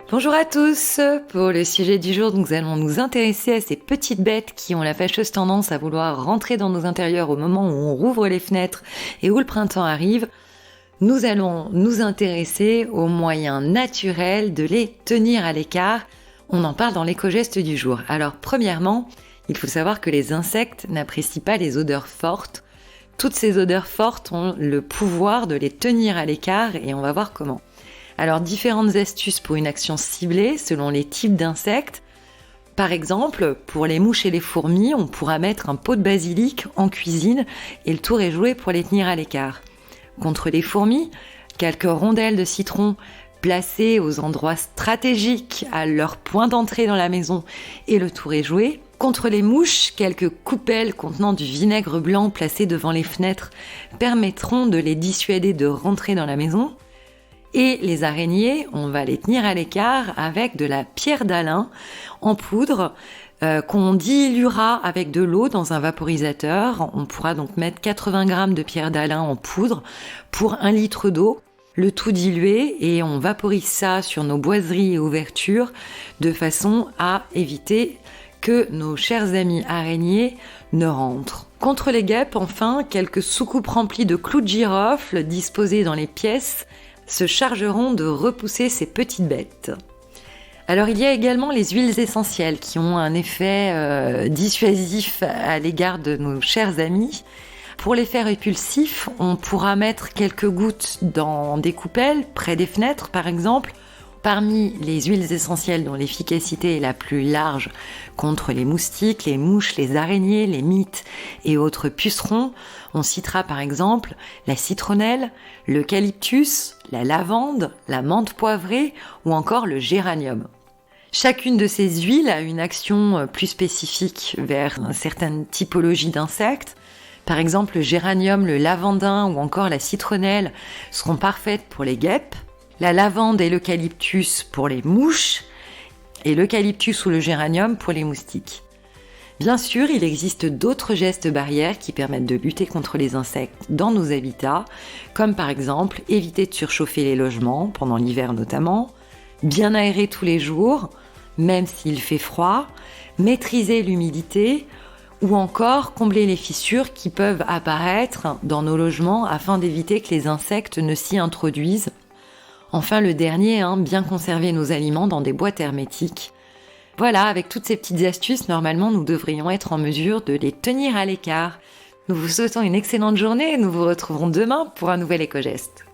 Bonjour à tous. Pour le sujet du jour, nous allons nous intéresser à ces petites bêtes qui ont la fâcheuse tendance à vouloir rentrer dans nos intérieurs au moment où on rouvre les fenêtres et où le printemps arrive. Nous allons nous intéresser aux moyens naturels de les tenir à l'écart. On en parle dans l'éco-geste du jour. Alors premièrement, il faut savoir que les insectes n'apprécient pas les odeurs fortes. Toutes ces odeurs fortes ont le pouvoir de les tenir à l'écart et on va voir comment. Alors, différentes astuces pour une action ciblée selon les types d'insectes. Par exemple, pour les mouches et les fourmis, on pourra mettre un pot de basilic en cuisine et le tour est joué pour les tenir à l'écart. Contre les fourmis, quelques rondelles de citron placées aux endroits stratégiques à leur point d'entrée dans la maison et le tour est joué. Contre les mouches, quelques coupelles contenant du vinaigre blanc placées devant les fenêtres permettront de les dissuader de rentrer dans la maison. Et les araignées, on va les tenir à l'écart avec de la pierre d'Alain en poudre qu'on diluera avec de l'eau dans un vaporisateur. On pourra donc mettre 80 g de pierre d'Alain en poudre pour 1 litre d'eau, le tout dilué, et on vaporise ça sur nos boiseries et ouvertures de façon à éviter que nos chers amis araignées ne rentrent. Contre les guêpes, enfin, quelques soucoupes remplies de clous de girofle disposées dans les pièces se chargeront de repousser ces petites bêtes. Alors il y a également les huiles essentielles qui ont un effet dissuasif à l'égard de nos chers amis. Pour l'effet répulsif, on pourra mettre quelques gouttes dans des coupelles, près des fenêtres par exemple. Parmi les huiles essentielles dont l'efficacité est la plus large contre les moustiques, les mouches, les araignées, les mites et autres pucerons, on citera par exemple la citronnelle, l'eucalyptus, la lavande, la menthe poivrée ou encore le géranium. Chacune de ces huiles a une action plus spécifique vers certaines typologies d'insectes. Par exemple, le géranium, le lavandin ou encore la citronnelle seront parfaites pour les guêpes. La lavande et l'eucalyptus pour les mouches, et l'eucalyptus ou le géranium pour les moustiques. Bien sûr, il existe d'autres gestes barrières qui permettent de lutter contre les insectes dans nos habitats, comme par exemple éviter de surchauffer les logements, pendant l'hiver notamment, bien aérer tous les jours, même s'il fait froid, maîtriser l'humidité, ou encore combler les fissures qui peuvent apparaître dans nos logements afin d'éviter que les insectes ne s'y introduisent. Enfin, le dernier, bien conserver nos aliments dans des boîtes hermétiques. Voilà, avec toutes ces petites astuces, normalement, nous devrions être en mesure de les tenir à l'écart. Nous vous souhaitons une excellente journée et nous vous retrouverons demain pour un nouvel éco-geste.